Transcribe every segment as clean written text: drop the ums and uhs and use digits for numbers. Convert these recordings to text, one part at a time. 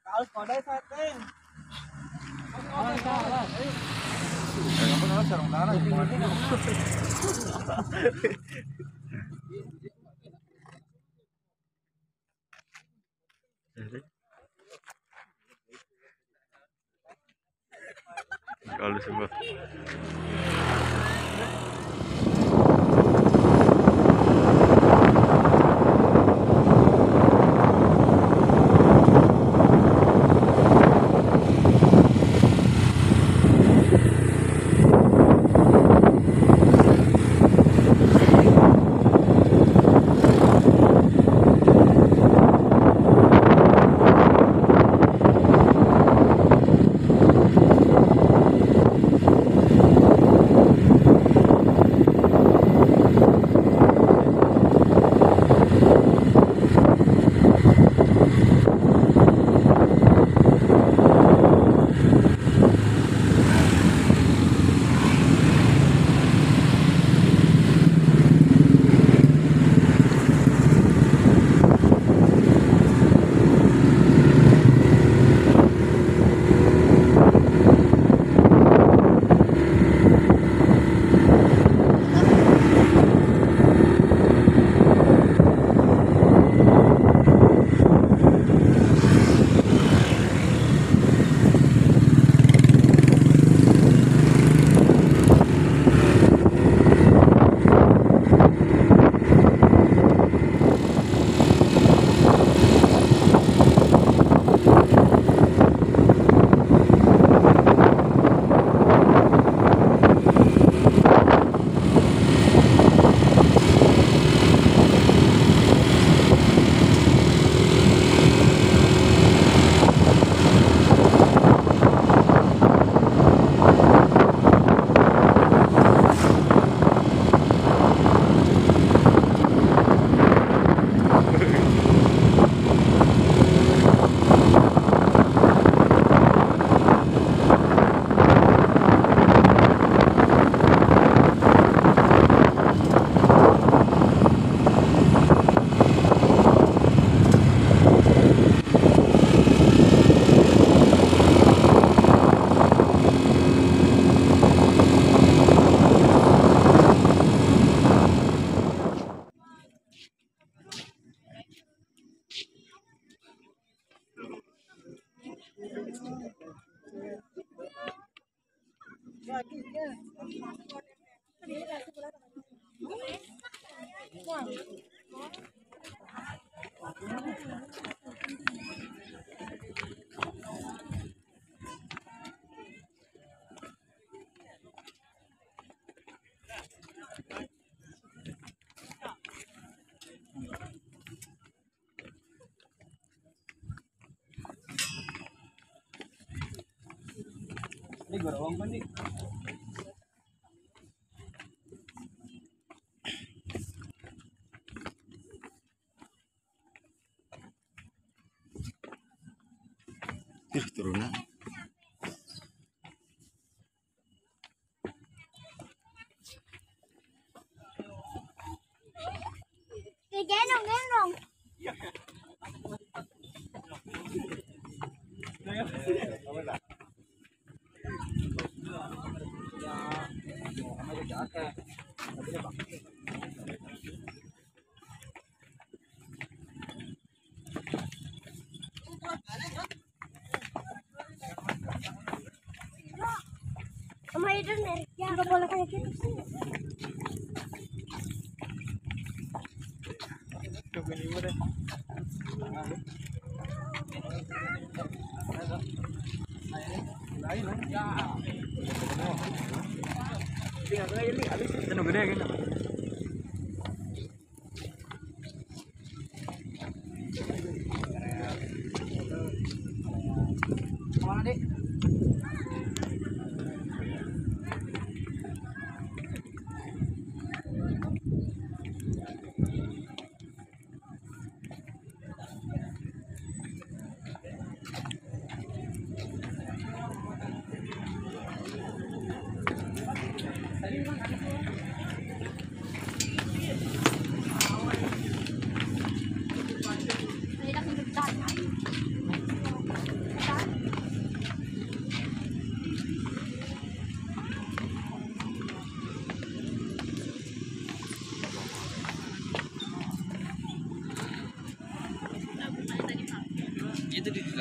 Harus kodai setting. Kalau semua. Ini gorong kan nih. Turunan. Gendong. Sama itu nih, ya nggak boleh kayak gitu sih. Itu gede gitu. Kemana dik?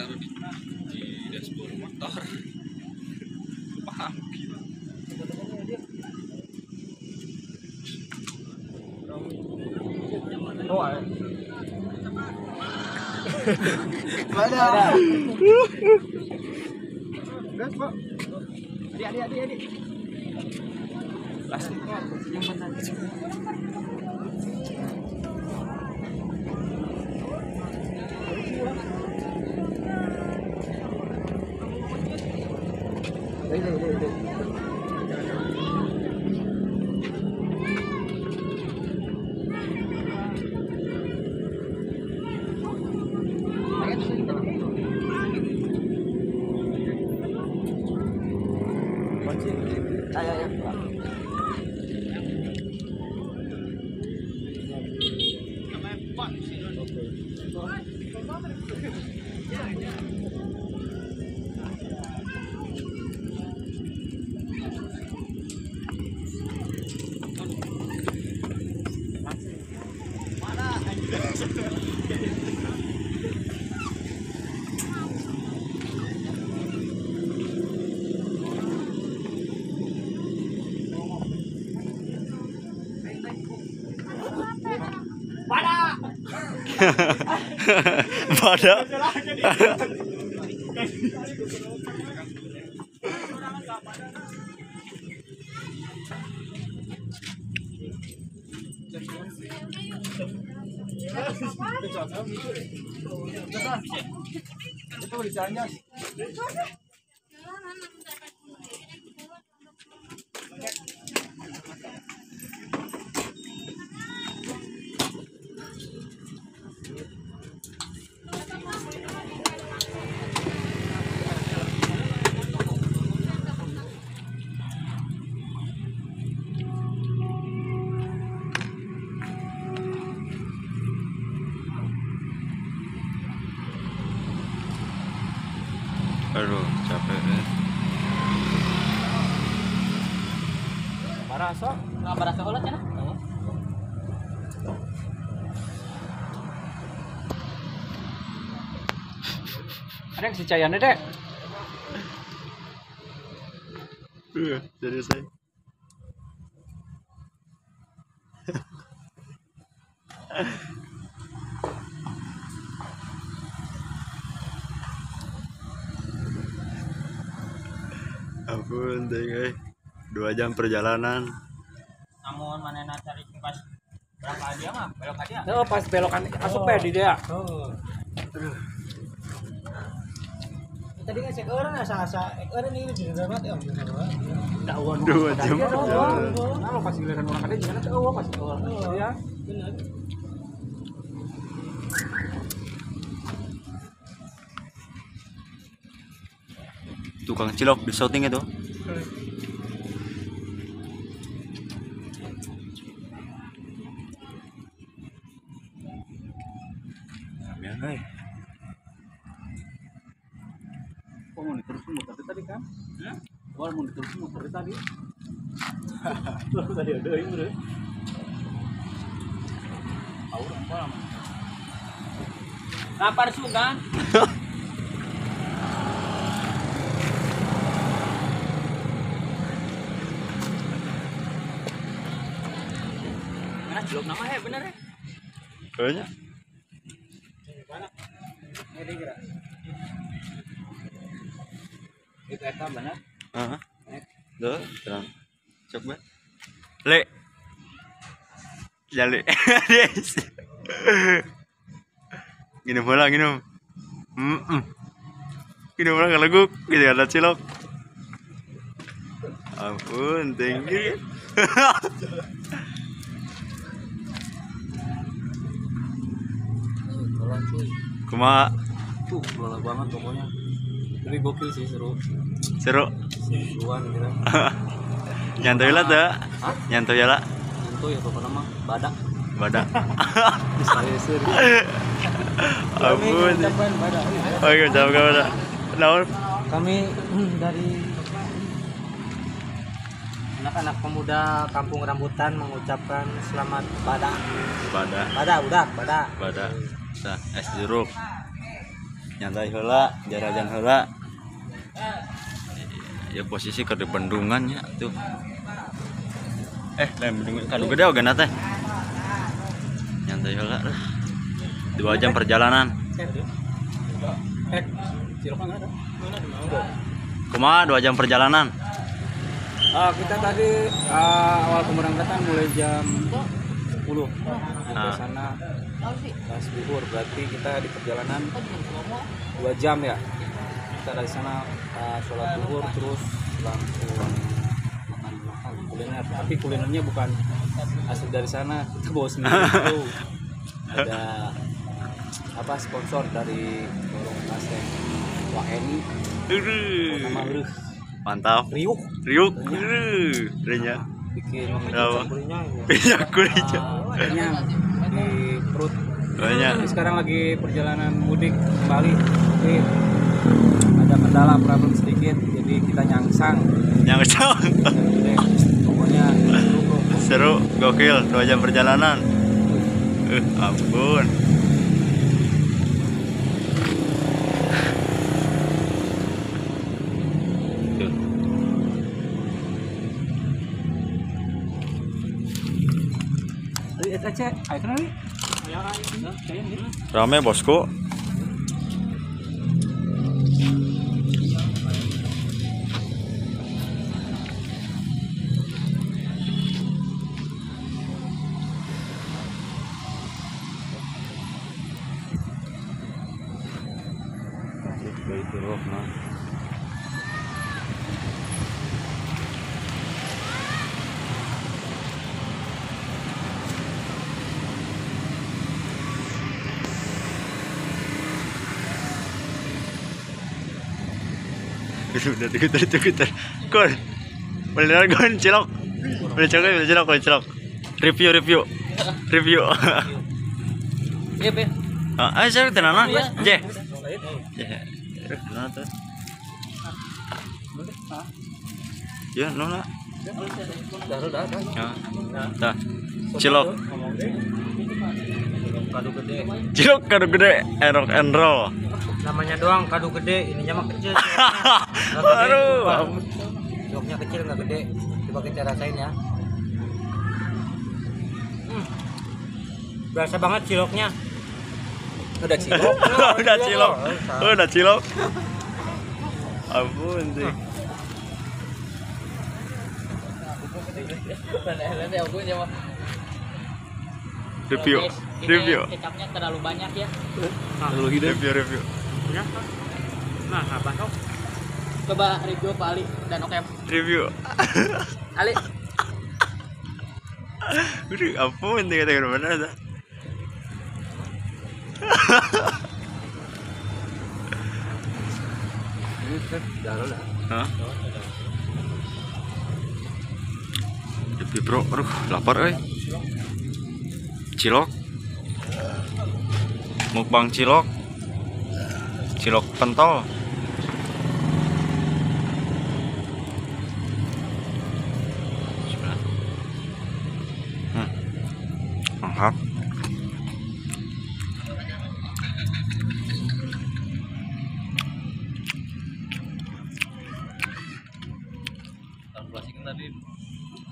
taruh di dashboard motor. Paham gitu. Ada. Gas, Pak. Adik. Plastiknya yang benar. Pada. Itu lisannya. Aduh, capek. Barasa, nggak barasa ulat ya? Ada yang si Cayane deh. Serius saya. Ampun, ting, 2 jam perjalanan. Namun mana cari pas berapa aja mah belok aja. Oh, pas belokan asup di dia. Oh. Tadi kan cek orang asa orang ini juga banget ya. Enggak uang. 2 jam perjalanan. Kalau pas giliran orang ada jangan tahu pas orang. Iya. Benar. Tukang cilok di shooting itu. Biar Kok mau diterus muter tadi kan? Wal mau diterus muter tadi. Tadi ada yang bro. Aura apa lama? Kapar sugan. Mana cilok nama bener ya? kayaknya. Ini kira. Itu eta bener. Heeh. Tuh, terang. Cok banget. Le. Jale. Ginum bola, ginum. Ginum bola kalau guk, gitu ada cilok. Ampun, tinggi. Kuma Tuh, bola banget pokoknya. Tapi gokil sih, seru. seru. Seruan gitu. Nyantai lah tuh. Hah? Nyantai lah. Itu ya pokoknya mah badak. Badak. Saya seri. Ampun. Oke, jawab ke badak. Naon? Kami dari anak-anak pemuda Kampung Rambutan mengucapkan selamat badak. Badak. Badak, udah, badak. Badak. Nah, es jeruk. nyantai heula jarajan heula ya posisi ke di bendungan ya tuh lain bendungan kadu gede oge teh nyantai heula 2 jam perjalanan kumaha 2 jam perjalanan. Kita tadi awal pemberangkatan mulai jam 10 sampai sana pas zuhur, berarti kita di perjalanan 2 jam ya. Kita dari sana sholat zuhur terus langsung makan kuliner, tapi kulinernya bukan asli dari sana, kita bawa sendiri itu. Ada apa sponsor dari warung Kaseng Waheni nama Ruh Mantap. Riuk Rinya bikin minyak kurinya kenyang di perut. banyak. Ini sekarang lagi perjalanan mudik kembali, tapi ada kendala problem sedikit, jadi kita nyangsang. Jadi, pokoknya Seru, gokil, 2 jam perjalanan. Ampun. Rame bosku. Sudah digetar. Kon. Beneran kon cilok. Beli cilok. Review. Iya, Be. Ayo saya tenanan. Je. Ya, nona. Dah. Cilok. Kado gede. Cilok kado gede, rock and roll. Namanya doang kado gede, ininya mah kecil. Aduh. Ciloknya kecil nggak gede. Coba kita rasain ya. Berasa banget ciloknya. udah cilok. Udah cilok. Ampun sih. Review. Kecapnya terlalu banyak ya. Review. Nah, apa sok? Coba review Pak Ali dan Okem. Review. Ali. Udah ampun kata mana ada. Hah? Tapi bro, aduh lapar cilok mukbang cilok pentol. Mantap. Kalkulasi kan tadi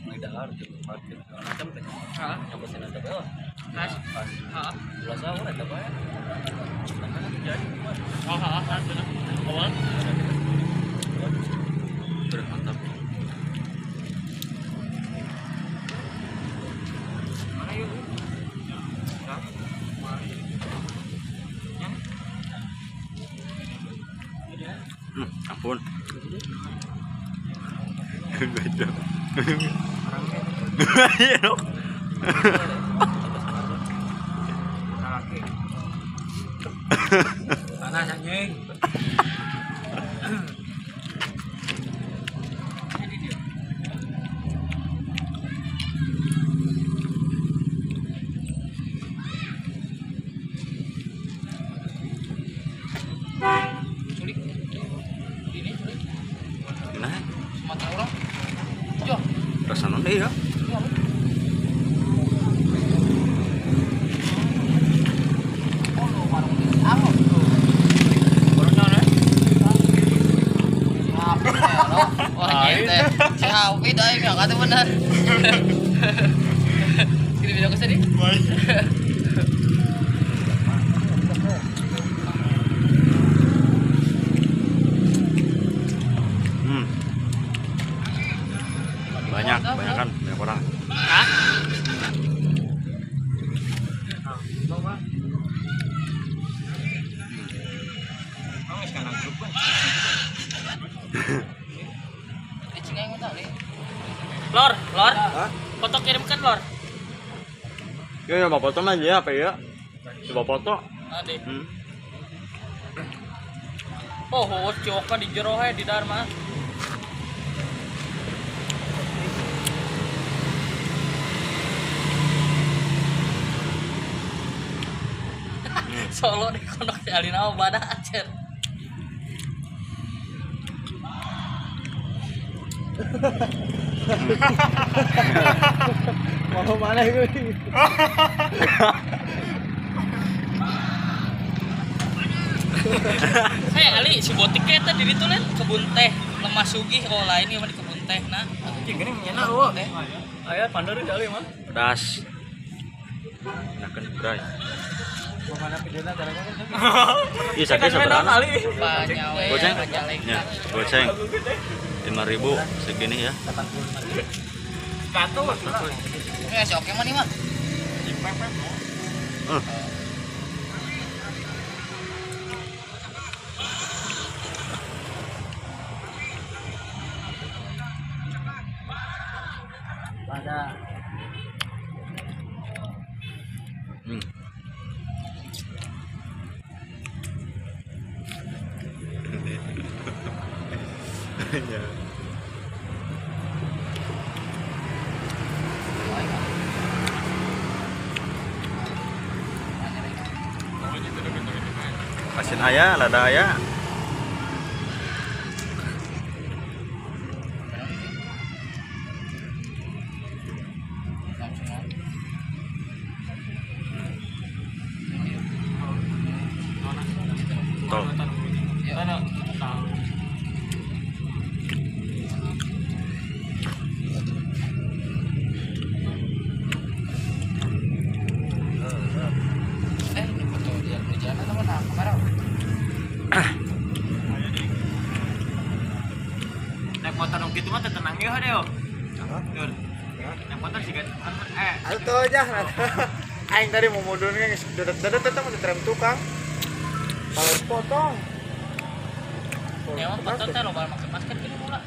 mulai dahar parkir segala macam teh. Nyampe sini ada bel. Pas. Biasa orang ada bae. Jadi awal. Udah mantap. Ampun. Panas anjing. Nah, Sumatera orang. Yo. rasanya deh ya. Wah, teh. Si Hawi dah ini kata benar. Kiri video kesini. Banyak kan banyak orang. Hah? Lor, Lor. Foto kirimkan, Lor. Ya coba foto aja ya, apa ya? Coba foto. Ade. Hmm. Oh, ciokan di jero he di Dharma. Solo di kondok si Alina badak acer. Mau mana gue? Hei Ali, si botiknya itu diri tuh liat kebun teh lemah sugih oh lain ini mah di kebun teh nah. Cing gini nyenak lu. Aya pandeureuh Ali mah. Pedas. Nakeun bray. Mana videonya cara kan? Ih, sakit seberapa? Banyak Goceng? majaleng. Ya, goceng. 5.000 segini ya. Katu. Ya si oke mah nih mah. Ada. Ya. Asin ayah, lada ayah. Tuh. Ini foto dia hujan atau mana? Kamera. Naik motor nung gitu mah tenang ya deh yo. Dur. Naik motor sih kan. Itu aja. Aing tadi mau mudunnya geus dedet-dedet tetep mau ditrem tukang. Kalau potong. Ya mah foto teh loba make masker gitu pula.